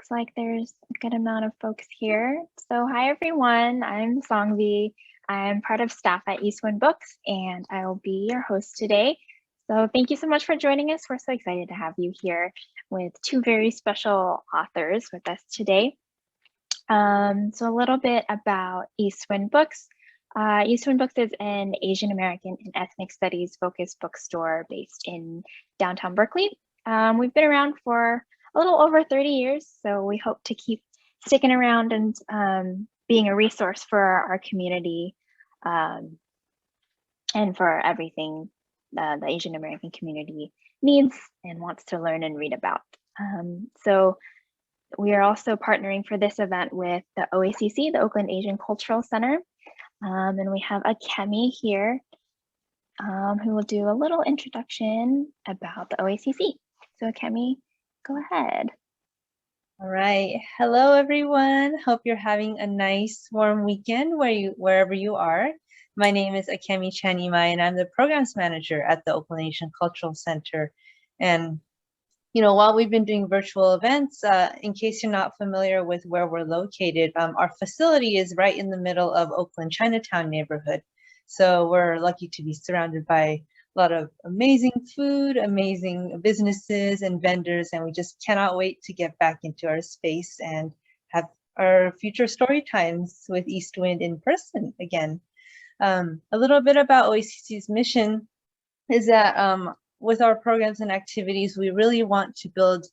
Looks like there's a good amount of folks here. So hi everyone, I'm Songvi. I'm part of staff at Eastwind Books and I will be your host today. So thank you so much for joining us. We're so excited to have you here with two very special authors with us today. So a little bit about Eastwind Books. Eastwind Books is an Asian American and ethnic studies focused bookstore based in downtown Berkeley. We've been around for a little over 30 years, so we hope to keep sticking around and being a resource for our community and for everything the Asian American community needs and wants to learn and read about. So we are also partnering for this event with the OACC, the Oakland Asian Cultural Center. And we have Akemi here who will do a little introduction about the OACC. So Akemi, go ahead. All right. Hello, everyone. Hope you're having a nice warm weekend wherever you are. My name is Akemi Chanimai, and I'm the programs manager at the Oakland Asian Cultural Center. And while we've been doing virtual events, in case you're not familiar with where we're located, our facility is right in the middle of Oakland Chinatown neighborhood. So we're lucky to be surrounded by a lot of amazing food, amazing businesses and vendors, and we just cannot wait to get back into our space and have our future story times with Eastwind in person again. A little bit about OACC's mission is that with our programs and activities, we really want to build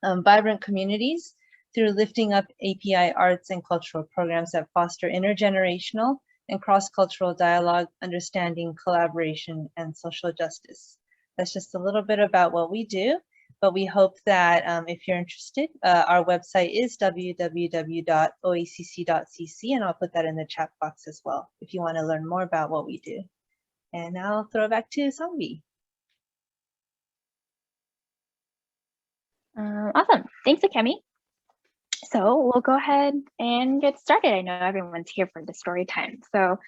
vibrant communities through lifting up API arts and cultural programs that foster intergenerational and cross-cultural dialogue, understanding, collaboration, and social justice. That's just a little bit about what we do, but we hope that if you're interested, our website is www.oacc.cc, and I'll put that in the chat box as well if you want to learn more about what we do. And now I'll throw it back to Songvi. Awesome. Thanks, Akemi. So we'll go ahead and get started. I know everyone's here for the story time. So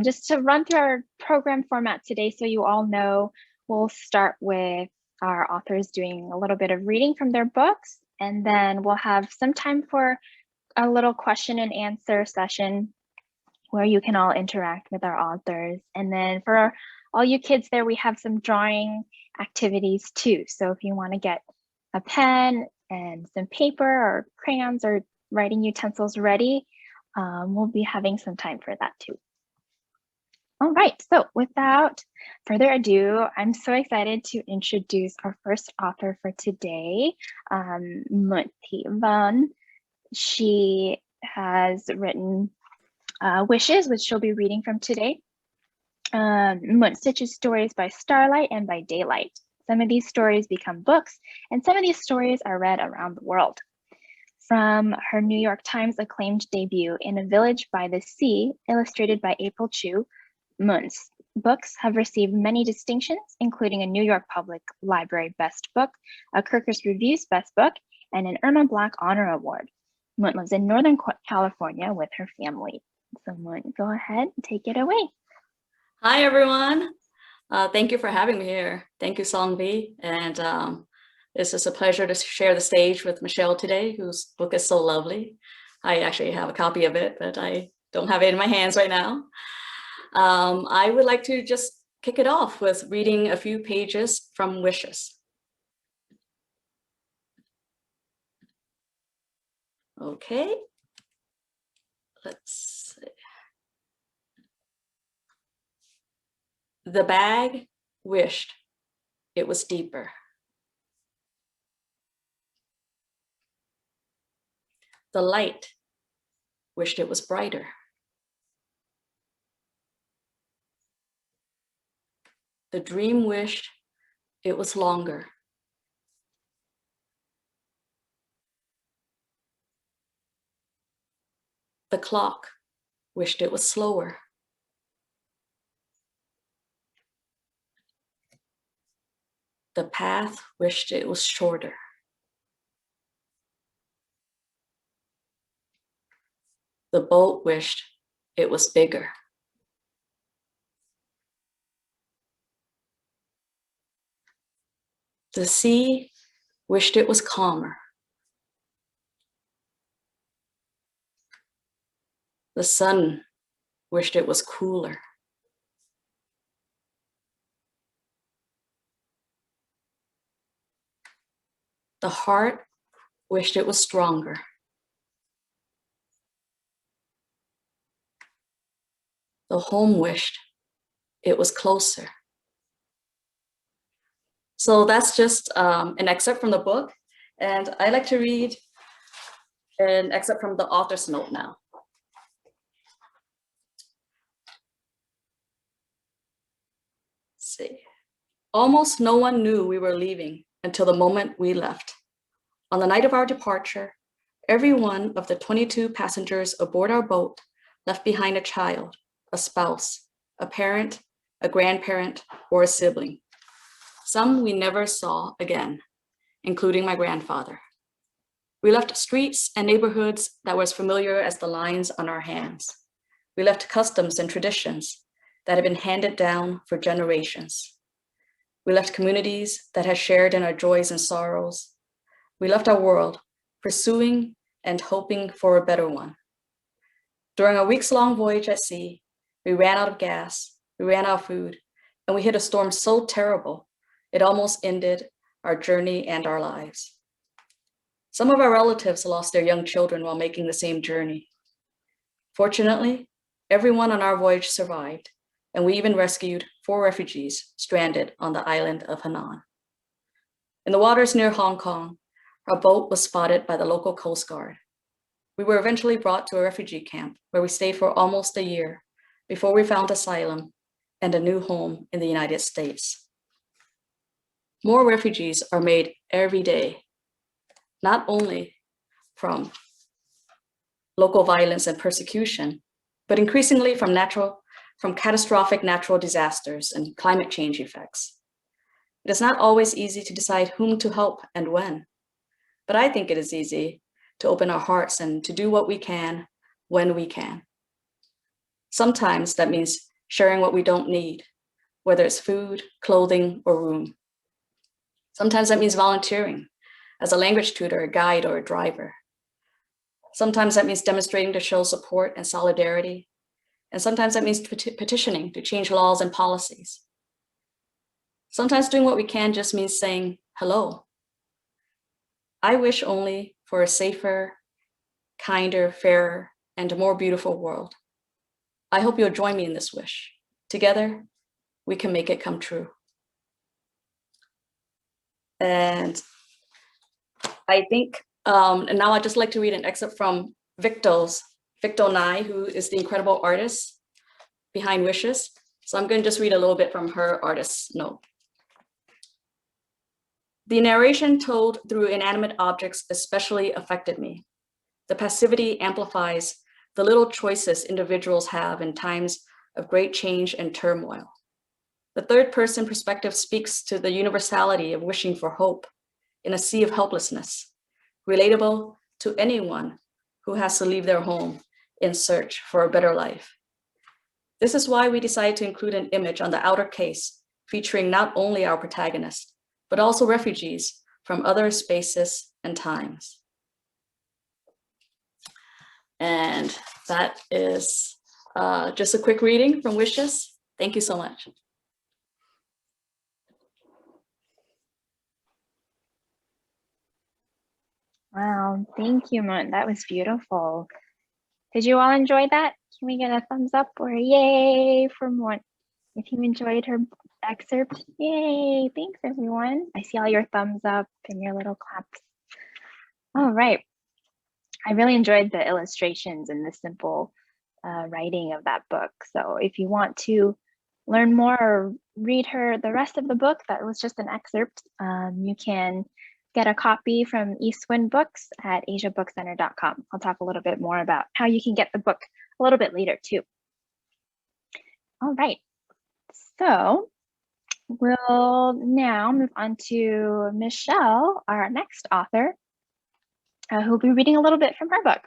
just to run through our program format today, so you all know, we'll start with our authors doing a little bit of reading from their books, and then we'll have some time for a little question and answer session where you can all interact with our authors. And then for all you kids there, we have some drawing activities too. So if you want to get a pen and some paper or crayons or writing utensils ready, we'll be having some time for that too. All right, so without further ado, I'm so excited to introduce our first author for today, Mượn Thị Văn. She has written Wishes, which she'll be reading from today. Mượn stitches stories by starlight and by daylight. Some of these stories become books, and some of these stories are read around the world. From her New York Times acclaimed debut In a Village by the Sea, illustrated by April Chu, Mượn's books have received many distinctions, including a New York Public Library Best Book, a Kirkus Reviews Best Book, and an Irma Black Honor Award. Mượn lives in Northern California with her family. So Mượn, go ahead and take it away. Hi, everyone. Thank you for having me here. Thank you, Songvi. And it's just a pleasure to share the stage with Michelle today, whose book is so lovely. I actually have a copy of it, but I don't have it in my hands right now. I would like to just kick it off with reading a few pages from Wishes. Okay. Let's see. The bag wished it was deeper. The light wished it was brighter. The dream wished it was longer. The clock wished it was slower. The path wished it was shorter. The boat wished it was bigger. The sea wished it was calmer. The sun wished it was cooler. The heart wished it was stronger. The home wished it was closer. So that's just an excerpt from the book. And I like to read an excerpt from the author's note now. Let's see. Almost no one knew we were leaving until the moment we left. On the night of our departure, every one of the 22 passengers aboard our boat left behind a child, a spouse, a parent, a grandparent, or a sibling. Some we never saw again, including my grandfather. We left streets and neighborhoods that were as familiar as the lines on our hands. We left customs and traditions that had been handed down for generations. We left communities that had shared in our joys and sorrows. We left our world, pursuing and hoping for a better one. During a weeks-long voyage at sea, we ran out of gas, we ran out of food, and we hit a storm so terrible, it almost ended our journey and our lives. Some of our relatives lost their young children while making the same journey. Fortunately, everyone on our voyage survived, and we even rescued 4 refugees stranded on the island of Hainan. In the waters near Hong Kong, our boat was spotted by the local Coast Guard. We were eventually brought to a refugee camp where we stayed for almost a year before we found asylum and a new home in the United States. More refugees are made every day, not only from local violence and persecution, but increasingly from catastrophic natural disasters and climate change effects. It is not always easy to decide whom to help and when, but I think it is easy to open our hearts and to do what we can when we can. Sometimes that means sharing what we don't need, whether it's food, clothing, or room. Sometimes that means volunteering as a language tutor, a guide, or a driver. Sometimes that means demonstrating to show support and solidarity. And sometimes that means petitioning to change laws and policies. Sometimes doing what we can just means saying hello. I wish only for a safer, kinder, fairer, and more beautiful world. I hope you'll join me in this wish. Together, we can make it come true. And I think, and now I'd just like to read an excerpt from Victor Nye, who is the incredible artist behind Wishes. So I'm going to just read a little bit from her artist's note. The narration told through inanimate objects especially affected me. The passivity amplifies the little choices individuals have in times of great change and turmoil. The third-person perspective speaks to the universality of wishing for hope in a sea of helplessness, relatable to anyone who has to leave their home in search for a better life. This is why we decided to include an image on the outer case featuring not only our protagonist, but also refugees from other spaces and times. And that is just a quick reading from Wishes. Thank you so much. Wow, thank you, Mun. That was beautiful. Did you all enjoy that? Can we get a thumbs up or a yay from one? If you enjoyed her excerpt, yay, thanks everyone. I see all your thumbs up and your little claps. All right. I really enjoyed the illustrations and the simple writing of that book. So if you want to learn more or read the rest of the book, that was just an excerpt, you can get a copy from Eastwind Books at asiabookcenter.com. I'll talk a little bit more about how you can get the book a little bit later too. All right, so we'll now move on to Michelle, our next author, who'll be reading a little bit from her book.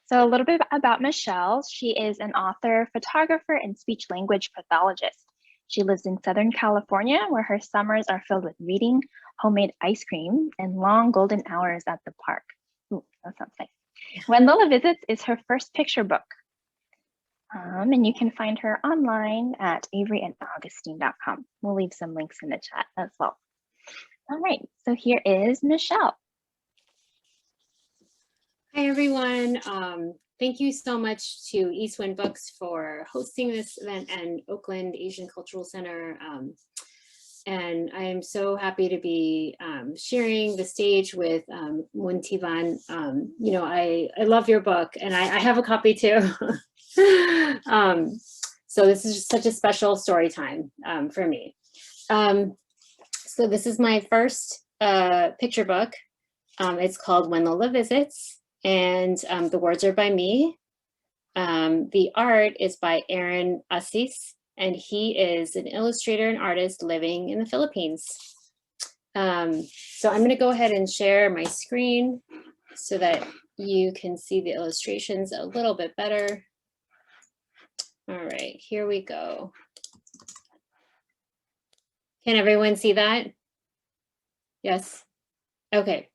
So a little bit about Michelle. She is an author, photographer, and speech language pathologist. She lives in Southern California, where her summers are filled with reading, homemade ice cream, and long golden hours at the park. Ooh, that sounds nice. When Lola Visits is her first picture book. And you can find her online at averyandaugustine.com. We'll leave some links in the chat as well. All right, so here is Michelle. Hi, everyone. Thank you so much to Eastwind Books for hosting this event and Oakland Asian Cultural Center. And I am so happy to be sharing the stage with Mượn Thị Văn. You know, I love your book, and I have a copy too. So this is just such a special story time for me. So this is my first picture book. It's called When Lola Visits. And the words are by me. The art is by Aaron Assis, and he is an illustrator and artist living in the Philippines. So I'm going to go ahead and share my screen so that you can see the illustrations a little bit better. All right, here we go. Can everyone see that? Yes? Okay,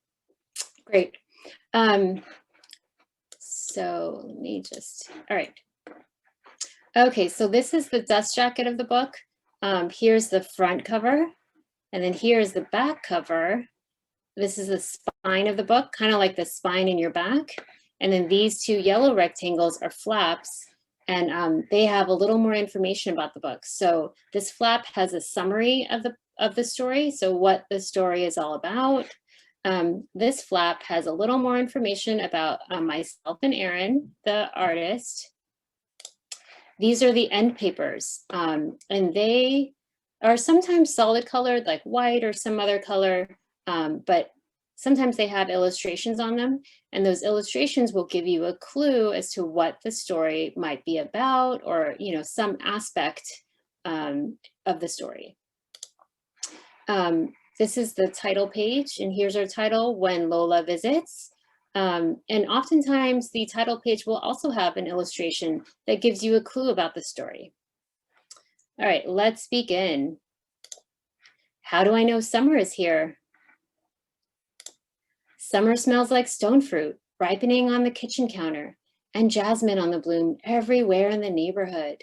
great. So let me just, all right. Okay, so this is the dust jacket of the book. Here's the front cover, and then here's the back cover. This is the spine of the book, kind of like the spine in your back. And then these two yellow rectangles are flaps, and they have a little more information about the book. So this flap has a summary of the story, so what the story is all about. This flap has a little more information about myself and Aaron, the artist. These are the end papers, and they are sometimes solid colored, like white or some other color, but sometimes they have illustrations on them, and those illustrations will give you a clue as to what the story might be about, or some aspect of the story. This is the title page, and here's our title, When Lola Visits. And oftentimes the title page will also have an illustration that gives you a clue about the story. All right, let's begin. How do I know summer is here? Summer smells like stone fruit ripening on the kitchen counter and jasmine on the bloom everywhere in the neighborhood.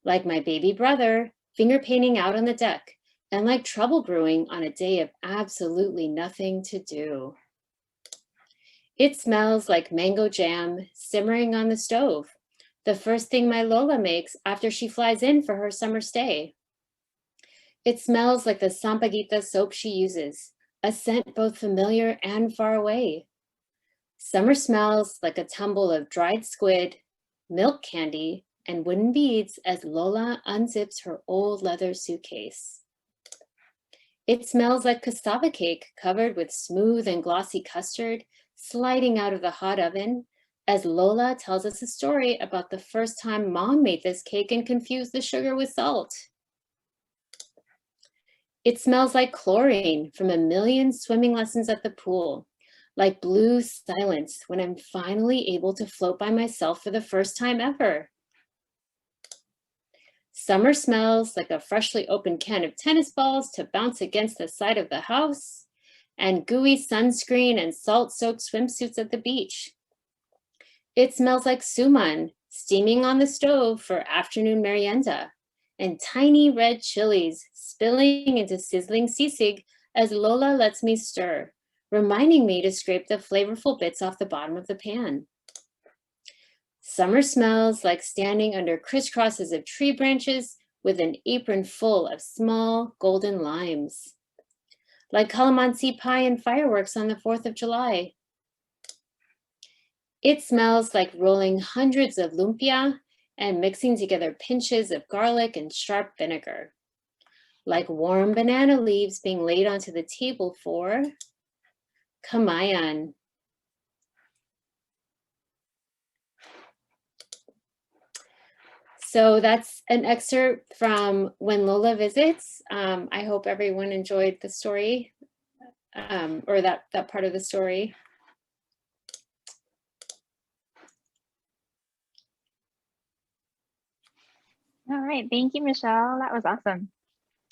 Like my baby brother, finger painting out on the deck, and like trouble brewing on a day of absolutely nothing to do. It smells like mango jam simmering on the stove, the first thing my Lola makes after she flies in for her summer stay. It smells like the sampaguita soap she uses, a scent both familiar and far away. Summer smells like a tumble of dried squid, milk candy, and wooden beads as Lola unzips her old leather suitcase. It smells like cassava cake covered with smooth and glossy custard sliding out of the hot oven as Lola tells us a story about the first time Mom made this cake and confused the sugar with salt. It smells like chlorine from a million swimming lessons at the pool, like blue silence when I'm finally able to float by myself for the first time ever. Summer smells like a freshly opened can of tennis balls to bounce against the side of the house, and gooey sunscreen and salt-soaked swimsuits at the beach. It smells like suman steaming on the stove for afternoon merienda, and tiny red chilies spilling into sizzling sisig as Lola lets me stir, reminding me to scrape the flavorful bits off the bottom of the pan. Summer smells like standing under crisscrosses of tree branches with an apron full of small golden limes. Like calamansi pie and fireworks on the 4th of July. It smells like rolling hundreds of lumpia and mixing together pinches of garlic and sharp vinegar. Like warm banana leaves being laid onto the table for kamayan. So that's an excerpt from When Lola Visits. I hope everyone enjoyed the story, or that part of the story. All right, thank you, Michelle. That was awesome.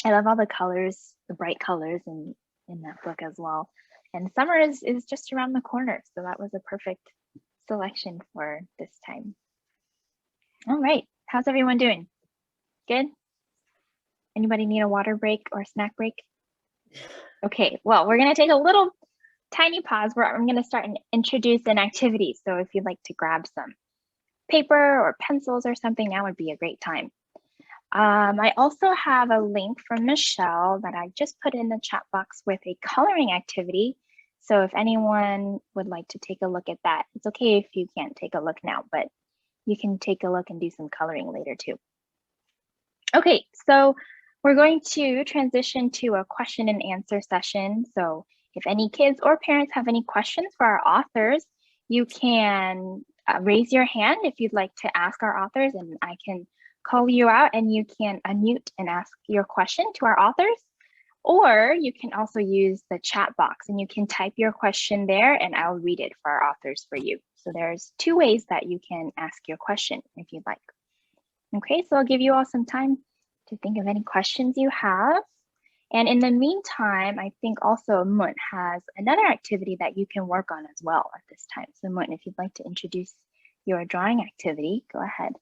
I love all the colors, the bright colors in that book as well. And summer is just around the corner, so that was a perfect selection for this time. All right, how's everyone doing? Good? Anybody need a water break or snack break? Okay, well, we're gonna take a little tiny pause where I'm gonna start and introduce an activity. So if you'd like to grab some paper or pencils or something, now would be a great time. I also have a link from Michelle that I just put in the chat box with a coloring activity. So if anyone would like to take a look at that, it's okay if you can't take a look now, but you can take a look and do some coloring later too. Okay, so we're going to transition to a question and answer session. So if any kids or parents have any questions for our authors, you can raise your hand if you'd like to ask our authors, and I can call you out and you can unmute and ask your question to our authors. Or you can also use the chat box and you can type your question there and I'll read it for our authors for you. So there's two ways that you can ask your question if you'd like. Okay, so I'll give you all some time to think of any questions you have. And in the meantime, I think also Mượn has another activity that you can work on as well at this time. So Mượn, if you'd like to introduce your drawing activity, go ahead.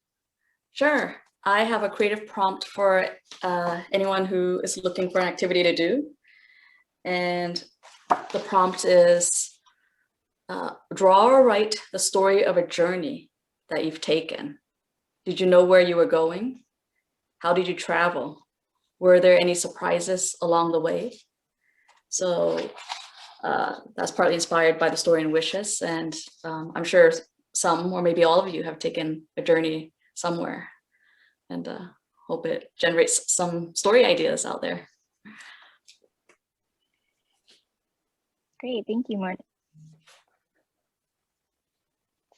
Sure. I have a creative prompt for anyone who is looking for an activity to do. And the prompt is draw or write the story of a journey that you've taken. Did you know where you were going? How did you travel? Were there any surprises along the way? So that's partly inspired by the story in Wishes. And I'm sure some, or maybe all of you, have taken a journey somewhere. And hope it generates some story ideas out there. Great, thank you, Mượn.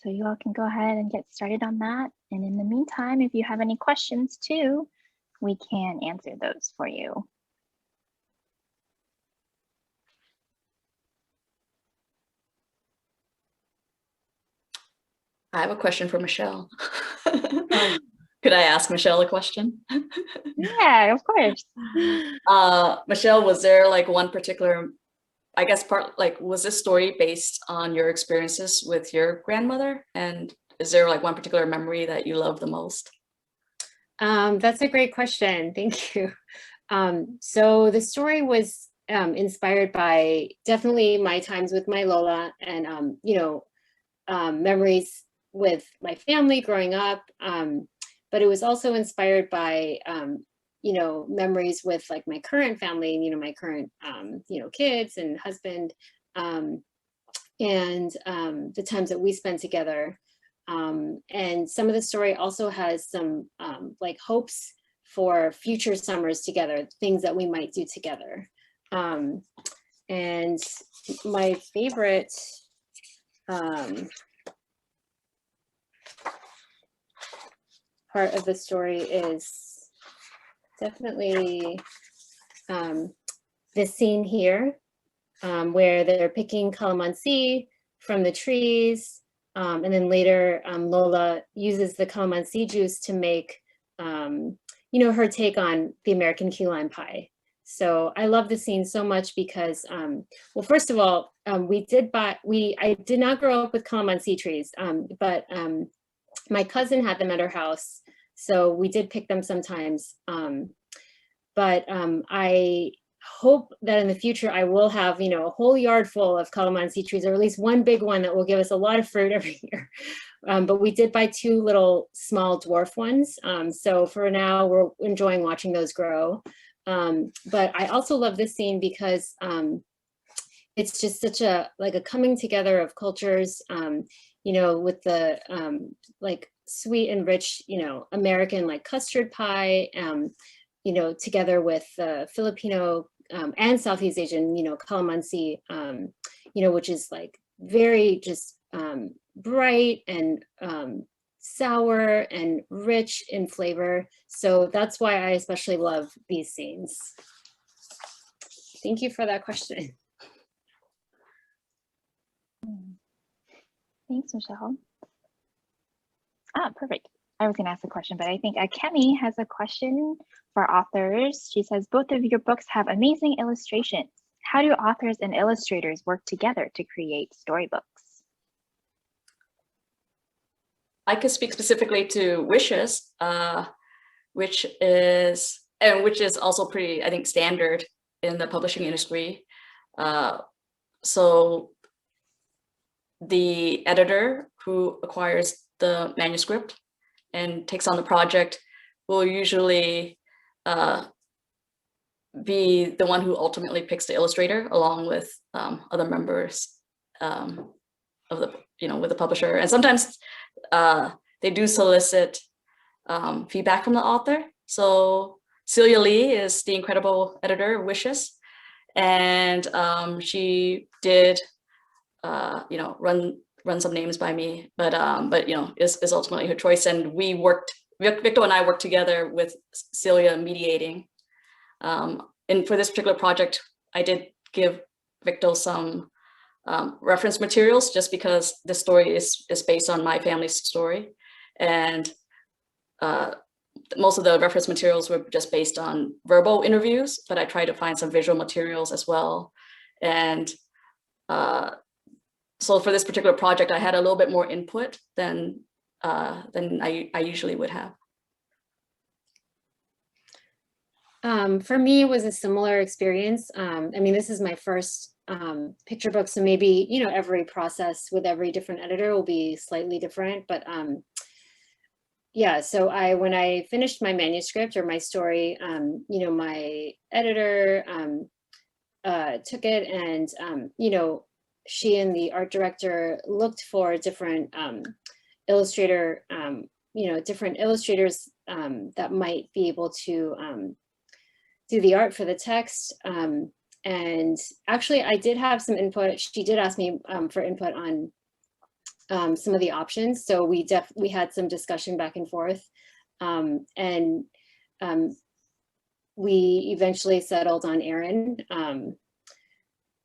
So you all can go ahead and get started on that. And in the meantime, if you have any questions too, we can answer those for you. I have a question for Michelle. Could I ask Michelle a question? Yeah, of course. Michelle, was there like one particular, I guess was this story based on your experiences with your grandmother? And is there like one particular memory that you love the most? That's a great question. Thank you. So the story was inspired by definitely my times with my Lola and, memories with my family growing up. But it was also inspired by, memories with like my current family and, my current, kids and husband, and the times that we spent together. And some of the story also has some like hopes for future summers together, things that we might do together. And my favorite part of the story is definitely this scene here where they're picking calamansi from the trees. And then later Lola uses the calamansi juice to make, her take on the American key lime pie. So I love the scene so much because, well, first of all, I did not grow up with calamansi trees, but my cousin had them at her house. So we did pick them sometimes. But I hope that in the future I will have, a whole yard full of calamansi trees, or at least one big one that will give us a lot of fruit every year. But we did buy 2 little small dwarf ones. So for now, we're enjoying watching those grow. But I also love this scene because it's just such a coming together of cultures, with the like sweet and rich, American like custard pie, together with Filipino and Southeast Asian, calamansi, which is like very just bright and sour and rich in flavor. So that's why I especially love these scenes. Thank you for that question. Thanks, Michelle. Perfect. I was going to ask a question, but I think Kemi has a question for authors. She says, both of your books have amazing illustrations. How do authors and illustrators work together to create storybooks? I could speak specifically to Wishes, which is also pretty, I think, standard in the publishing industry. So the editor who acquires the manuscript and takes on the project will usually be the one who ultimately picks the illustrator, along with other members of the, with the publisher. And sometimes they do solicit feedback from the author. So Celia Lee is the incredible editor of Wishes, and she did run some names by me, but is ultimately her choice. And Victor and I worked together with Celia mediating. And for this particular project, I did give Victor some reference materials, just because the story is based on my family's story. And most of the reference materials were just based on verbal interviews, but I tried to find some visual materials as well. And so for this particular project, I had a little bit more input than I usually would have. For me, it was a similar experience. I mean, this is my first picture book, so maybe, every process with every different editor will be slightly different. But yeah, so when I finished my manuscript or my story, my editor took it, and she and the art director looked for different different illustrators that might be able to do the art for the text. And actually, I did have some input. She did ask me for input on some of the options. So we had some discussion back and forth. And we eventually settled on Aaron,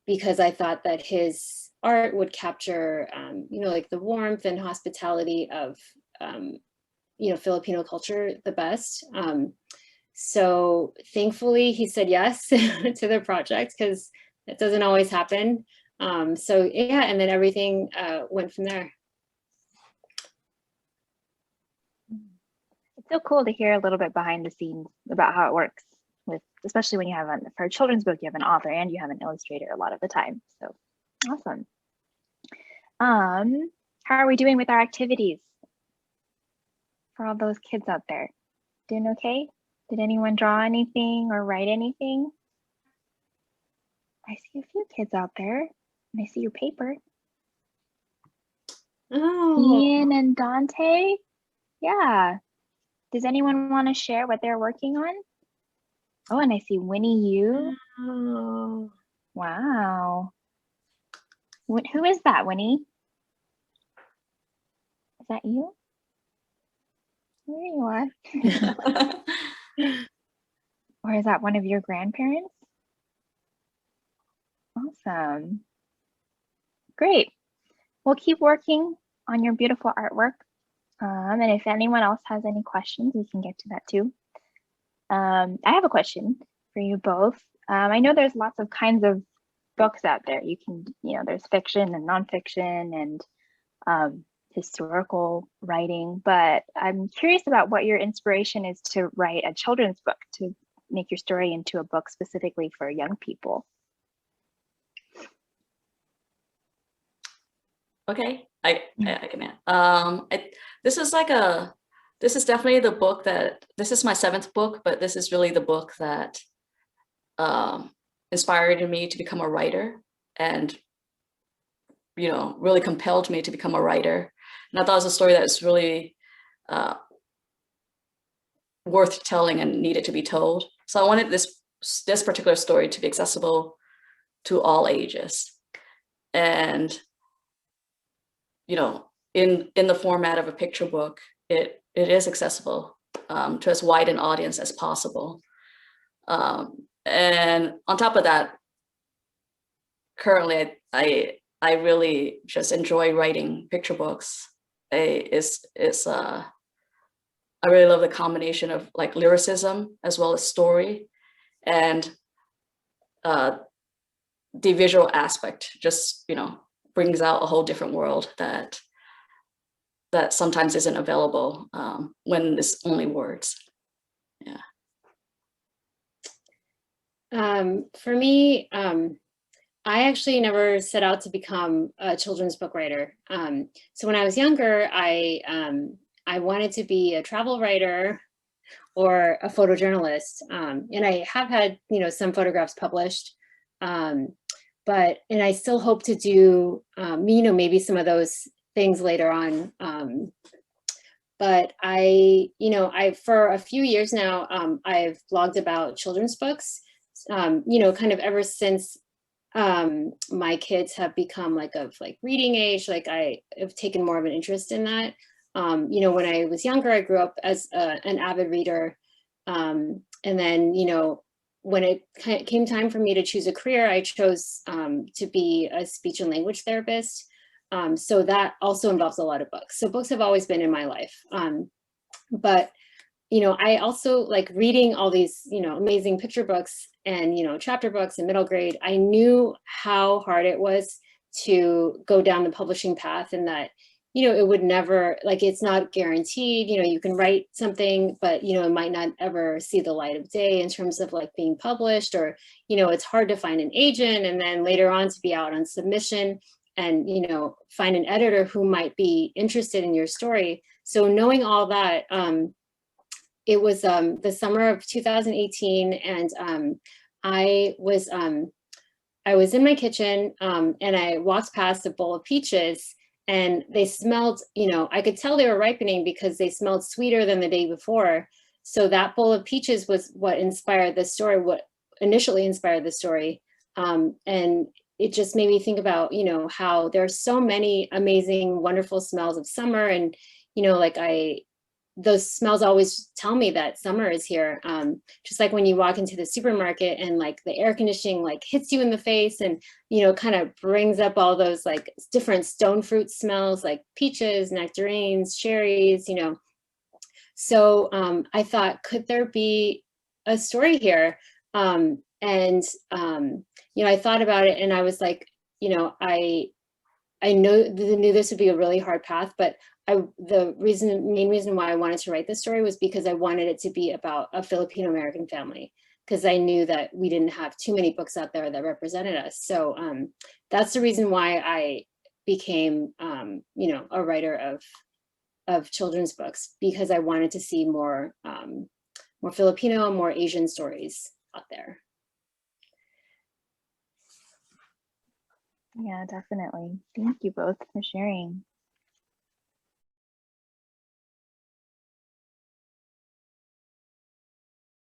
because I thought that his art would capture, like the warmth and hospitality of, Filipino culture the best. So thankfully he said yes to the project, because it doesn't always happen. So yeah, and then everything went from there. It's so cool to hear a little bit behind the scenes about how it works, especially when you have for a children's book, you have an author and you have an illustrator a lot of the time. So awesome. How are we doing with our activities for all those kids out there? Doing okay? Did anyone draw anything or write anything? I see a few kids out there, and I see your paper. Oh. Ian and Dante? Yeah. Does anyone want to share what they're working on? Oh, and I see Winnie Yu. Oh. Wow. Who is that, Winnie? Is that you? There you are. Or is that one of your grandparents? Awesome. Great. We'll keep working on your beautiful artwork. And if anyone else has any questions, we can get to that too. I have a question for you both. I know there's lots of kinds of books out there. You can, there's fiction and nonfiction and historical writing, but I'm curious about what your inspiration is to write a children's book, to make your story into a book specifically for young people. Okay, I can add. This is definitely the book this is my 7th book, but this is really the book that inspired me to become a writer, and really compelled me to become a writer. And I thought it was a story that was really worth telling and needed to be told. So I wanted this particular story to be accessible to all ages, and in the format of a picture book, it is accessible to as wide an audience as possible. And on top of that, currently I really just enjoy writing picture books. I really love the combination of like lyricism as well as story, and the visual aspect just brings out a whole different world that that sometimes isn't available when it's only words. Yeah. For me, I actually never set out to become a children's book writer. So when I was younger, I wanted to be a travel writer or a photojournalist. And I have had, some photographs published, and I still hope to do, maybe some of those things later on. But I for a few years now, I've blogged about children's books, kind of ever since my kids have become of reading age. I have taken more of an interest in that. When I was younger, I grew up as an avid reader. And then, when it came time for me to choose a career, I chose to be a speech and language therapist. So that also involves a lot of books. So books have always been in my life. But I also like reading all these, amazing picture books and, chapter books in middle grade. I knew how hard it was to go down the publishing path, and that, it would never, it's not guaranteed, you can write something, but, it might not ever see the light of day in terms of being published, or, it's hard to find an agent, and then later on to be out on submission and, find an editor who might be interested in your story. So knowing all that, it was the summer of 2018, and I was in my kitchen, and I walked past a bowl of peaches, and they smelled, I could tell they were ripening because they smelled sweeter than the day before. So that bowl of peaches was what inspired the story, what initially inspired the story. And it just made me think about, how there are so many amazing, wonderful smells of summer. And, those smells always tell me that summer is here. Just like when you walk into the supermarket and the air conditioning hits you in the face and, kind of brings up all those different stone fruit smells, like peaches, nectarines, cherries, So I thought, could there be a story here? I thought about it, and I was like, I knew this would be a really hard path, but the main reason why I wanted to write this story was because I wanted it to be about a Filipino American family, because I knew that we didn't have too many books out there that represented us. So that's the reason why I became, a writer of children's books, because I wanted to see more Filipino, more Asian stories out there. Yeah, definitely. Thank you both for sharing.